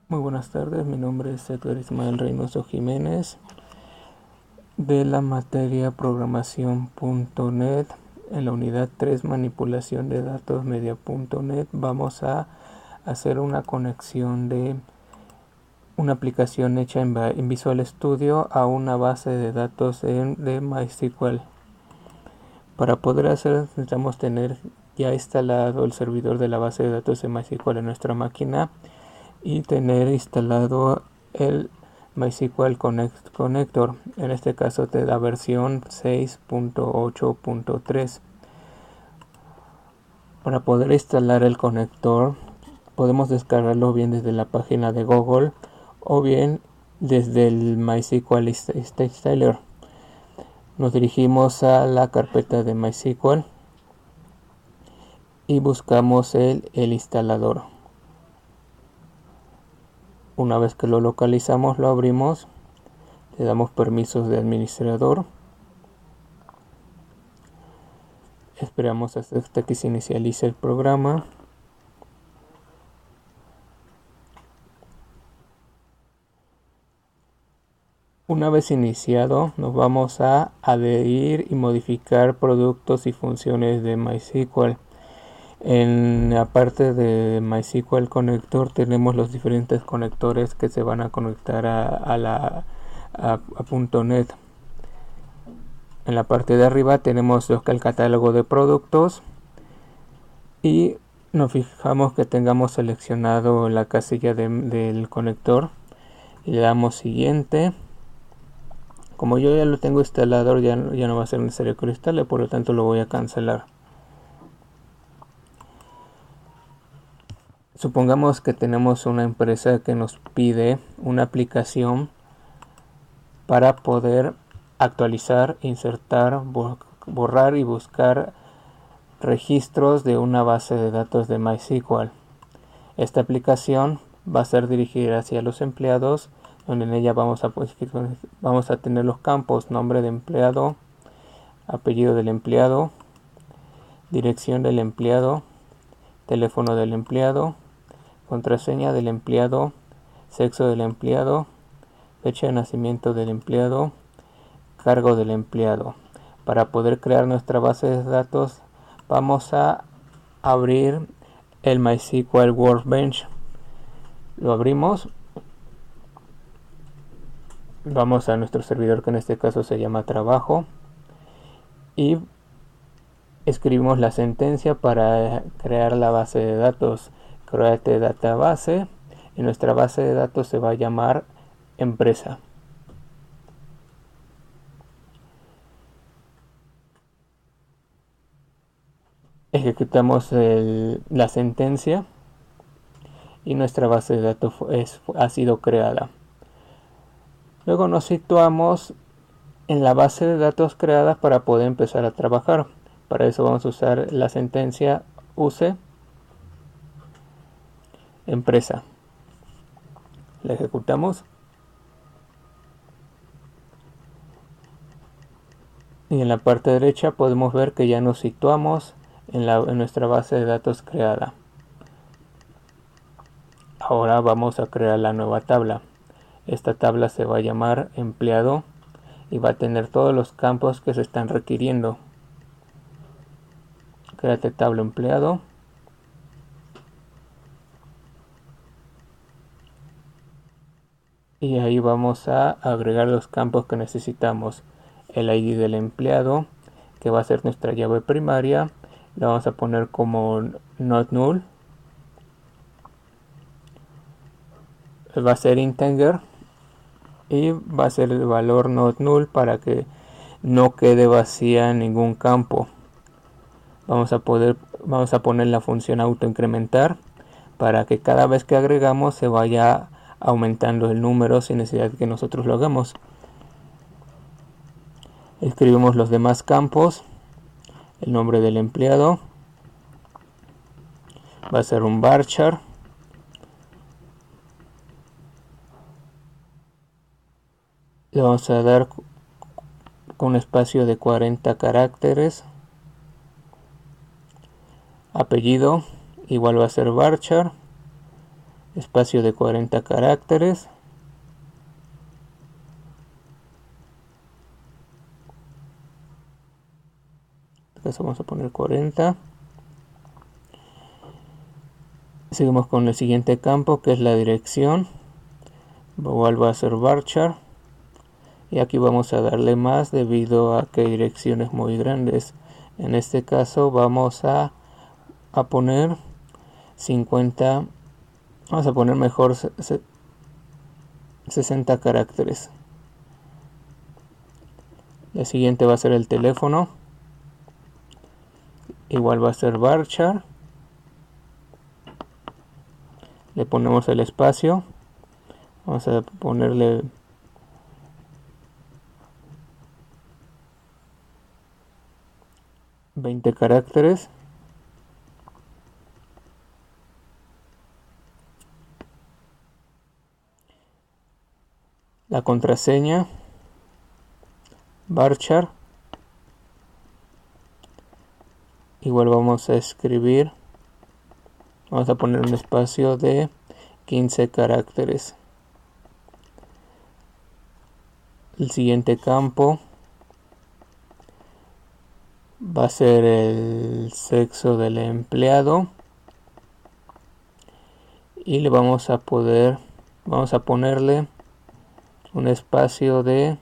Muy buenas tardes, mi nombre es Edgar Ismael Reynoso Jiménez de la materia programación.net. En la unidad 3 manipulación de datos media.net vamos a hacer una conexión de una aplicación hecha en Visual Studio a una base de datos de MySQL. Para poder hacer necesitamos tener ya instalado el servidor de la base de datos de MySQL en nuestra máquina y tener instalado el MySQL Connector. En este caso te da versión 6.8.3. Para poder instalar el conector podemos descargarlo bien desde la página de Google o bien desde el MySQL Installer. Nos dirigimos a la carpeta de MySQL y buscamos el instalador. Una vez que lo localizamos, lo abrimos, le damos permisos de administrador, esperamos hasta que se inicialice el programa. Una vez iniciado, nos vamos a adherir y modificar productos y funciones de MySQL. En la parte de MySQL Connector tenemos los diferentes conectores que se van a conectar a .NET. En la parte de arriba tenemos el catálogo de productos y nos fijamos que tengamos seleccionado la casilla del conector y le damos siguiente. Como yo ya lo tengo instalado, ya no va a ser necesario que lo instale, por lo tanto lo voy a cancelar. Supongamos que tenemos una empresa que nos pide una aplicación para poder actualizar, insertar, borrar y buscar registros de una base de datos de MySQL. Esta aplicación va a ser dirigida hacia los empleados, donde en ella vamos a tener los campos: nombre de empleado, apellido del empleado, dirección del empleado, teléfono del empleado, contraseña del empleado, sexo del empleado, fecha de nacimiento del empleado, cargo del empleado. Para poder crear nuestra base de datos vamos a abrir el MySQL Workbench. Lo abrimos, vamos a nuestro servidor, que en este caso se llama trabajo, y escribimos la sentencia para crear la base de datos. Create database, y nuestra base de datos se va a llamar empresa. Ejecutamos la sentencia y nuestra base de datos ha sido creada. Luego nos situamos en la base de datos creada para poder empezar a trabajar. Para eso vamos a usar la sentencia use empresa. La ejecutamos y en la parte derecha podemos ver que ya nos situamos en nuestra base de datos creada. Ahora vamos a crear la nueva tabla. Esta tabla se va a llamar empleado y va a tener todos los campos que se están requiriendo. Créate tabla empleado. Y ahí vamos a agregar los campos que necesitamos. El ID del empleado, que va a ser nuestra llave primaria, la vamos a poner como not null. Va a ser integer y va a ser el valor not null para que no quede vacía en ningún campo. Vamos a poner la función autoincrementar para que cada vez que agregamos se vaya aumentando el número sin necesidad de que nosotros lo hagamos. Escribimos los demás campos. El nombre del empleado va a ser un varchar. Le vamos a dar con un espacio de 40 caracteres. Apellido igual va a ser varchar. espacio de 40 caracteres. En este caso vamos a poner 40. Seguimos con el siguiente campo, que es la dirección. Igual va a ser varchar. Y aquí vamos a darle más debido a que hay direcciones muy grandes. En este caso vamos a poner 50. Vamos a poner mejor 60 caracteres. El siguiente va a ser el teléfono. Igual va a ser varchar. Le ponemos el espacio. Vamos a ponerle 20 caracteres. La contraseña varchar. Igual vamos a escribir, vamos a poner un espacio de 15 caracteres. El siguiente campo va a ser el sexo del empleado y le vamos a ponerle un espacio de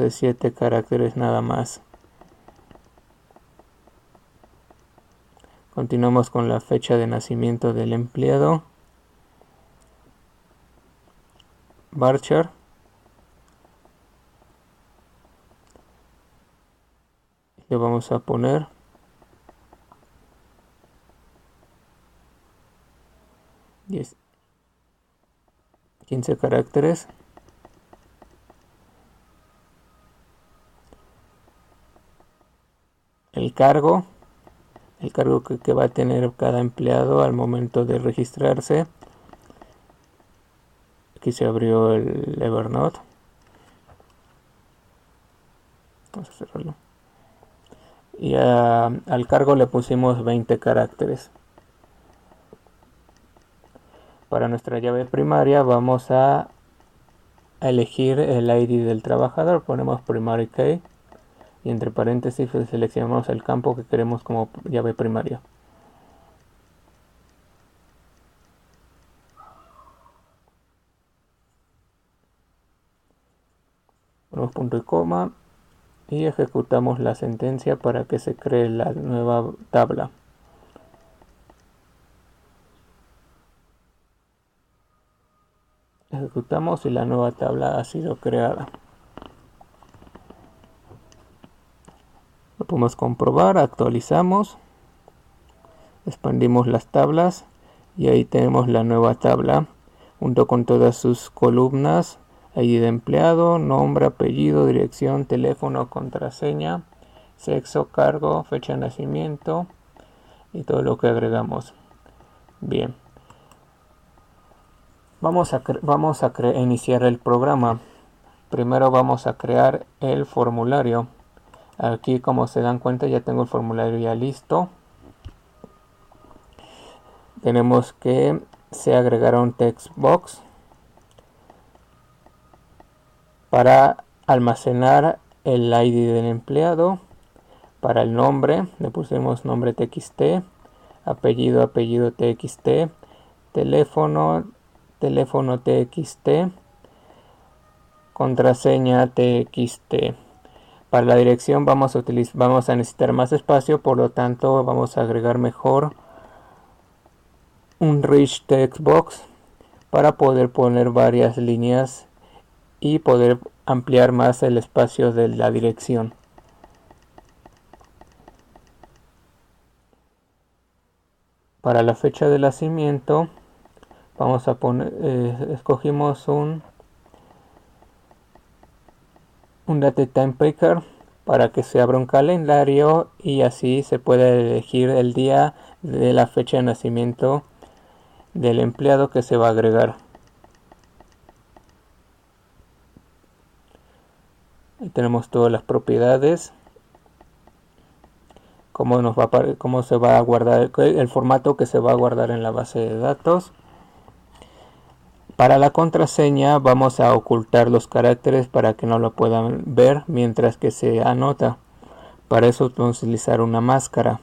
7 caracteres nada más. Continuamos con la fecha de nacimiento del empleado. Varchar. Le vamos a poner 15 caracteres. El cargo que va a tener cada empleado al momento de registrarse. Aquí se abrió el Evernote. Vamos a cerrarlo. Y al cargo le pusimos 20 caracteres. Para nuestra llave primaria vamos a elegir el ID del trabajador. Ponemos primary key y entre paréntesis seleccionamos el campo que queremos como llave primaria. Ponemos punto y coma y ejecutamos la sentencia para que se cree la nueva tabla. Ejecutamos y la nueva tabla ha sido creada. Lo podemos comprobar, actualizamos, expandimos las tablas y ahí tenemos la nueva tabla junto con todas sus columnas: ID de empleado, nombre, apellido, dirección, teléfono, contraseña, sexo, cargo, fecha de nacimiento y todo lo que agregamos. Bien, vamos a iniciar el programa. Primero vamos a crear el formulario. Aquí, como se dan cuenta, ya tengo el formulario ya listo. Tenemos que se agregará un text box para almacenar el ID del empleado. Para el nombre le pusimos nombre txt, apellido txt, teléfono txt, contraseña txt. Para la dirección vamos a necesitar más espacio, por lo tanto vamos a agregar mejor un rich text box para poder poner varias líneas y poder ampliar más el espacio de la dirección. Para la fecha de nacimiento vamos a poner, escogimos un date time picker para que se abra un calendario y así se pueda elegir el día de la fecha de nacimiento del empleado que se va a agregar. Tenemos todas las propiedades, cómo se va a guardar, el formato que se va a guardar en la base de datos. Para la contraseña vamos a ocultar los caracteres para que no lo puedan ver mientras que se anota. Para eso vamos a utilizar una máscara,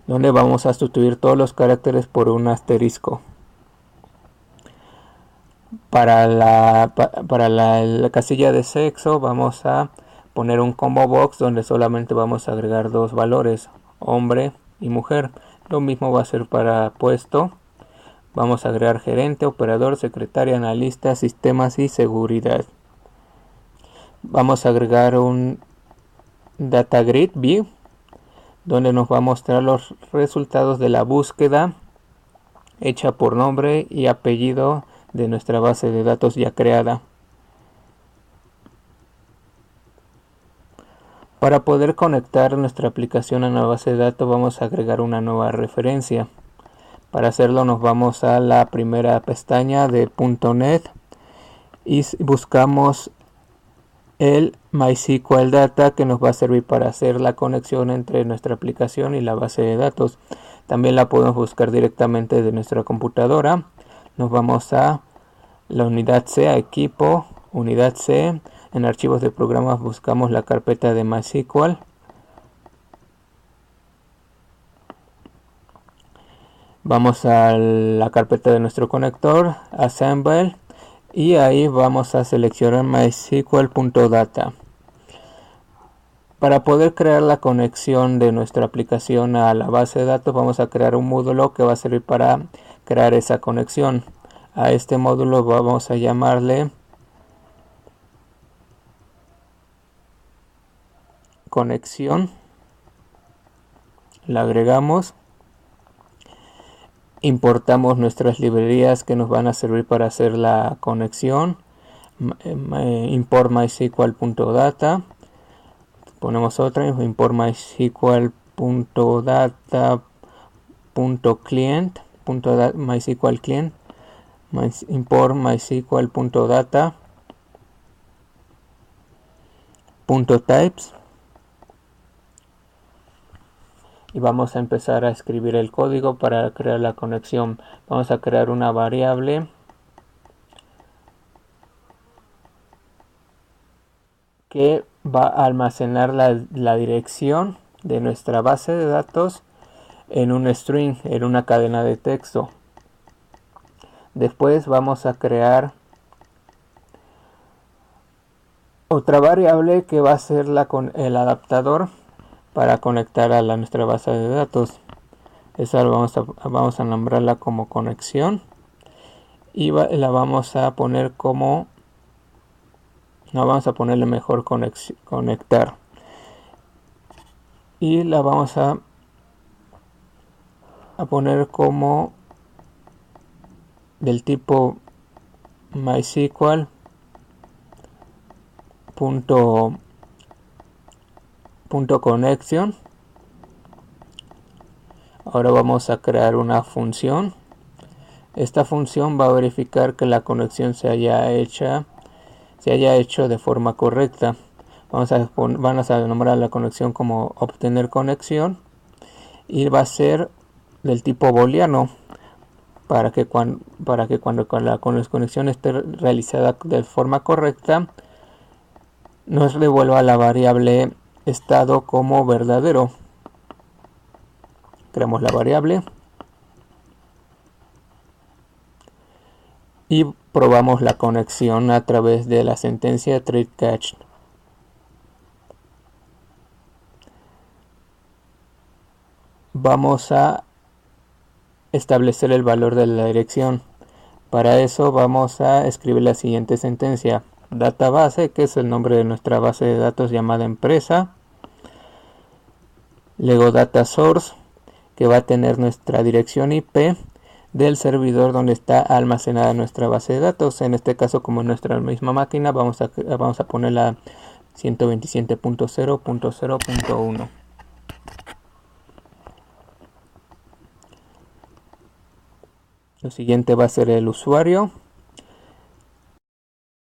donde vamos a sustituir todos los caracteres por un asterisco. Para la casilla de sexo vamos a poner un combo box donde solamente vamos a agregar dos valores, hombre y mujer. Lo mismo va a ser para puesto. Vamos a agregar gerente, operador, secretaria, analista, sistemas y seguridad. Vamos a agregar un data grid view donde nos va a mostrar los resultados de la búsqueda hecha por nombre y apellido de nuestra base de datos ya creada. Para poder conectar nuestra aplicación a la base de datos vamos a agregar una nueva referencia. Para hacerlo nos vamos a la primera pestaña de .NET y buscamos el MySQL Data, que nos va a servir para hacer la conexión entre nuestra aplicación y la base de datos. También la podemos buscar directamente de nuestra computadora. Nos vamos a la unidad C, a equipo, unidad C. En archivos de programas buscamos la carpeta de MySQL. Vamos a la carpeta de nuestro conector, Assemble, y ahí vamos a seleccionar mysql.data. Para poder crear la conexión de nuestra aplicación a la base de datos vamos a crear un módulo que va a servir para crear esa conexión. A este módulo vamos a llamarle conexión. La agregamos. Importamos nuestras librerías que nos van a servir para hacer la conexión. Import mysql.data. Ponemos otra, import mysql.data.client, mysql client, import mysql.data.types. Y vamos a empezar a escribir el código para crear la conexión. Vamos a crear una variable que va a almacenar la dirección de nuestra base de datos en un string, en una cadena de texto. Después vamos a crear otra variable que va a ser el adaptador para conectar a nuestra base de datos. Esa vamos a nombrarla como conexión y la vamos a poner como, no, vamos a ponerle mejor conectar, y la vamos a poner como del tipo MySQL.connection. Ahora vamos a crear una función. Esta función va a verificar que la conexión se haya hecho de forma correcta. Vamos a nombrar la conexión como obtener conexión y va a ser del tipo booleano para que cuando la conexión esté realizada de forma correcta nos devuelva la variable estado como verdadero. Creamos la variable y probamos la conexión a través de la sentencia try catch. Vamos a establecer el valor de la dirección. Para eso vamos a escribir la siguiente sentencia: database, que es el nombre de nuestra base de datos llamada empresa, luego data source, que va a tener nuestra dirección IP del servidor donde está almacenada nuestra base de datos. En este caso, como en nuestra misma máquina, vamos a poner la 127.0.0.1. Lo siguiente va a ser el usuario.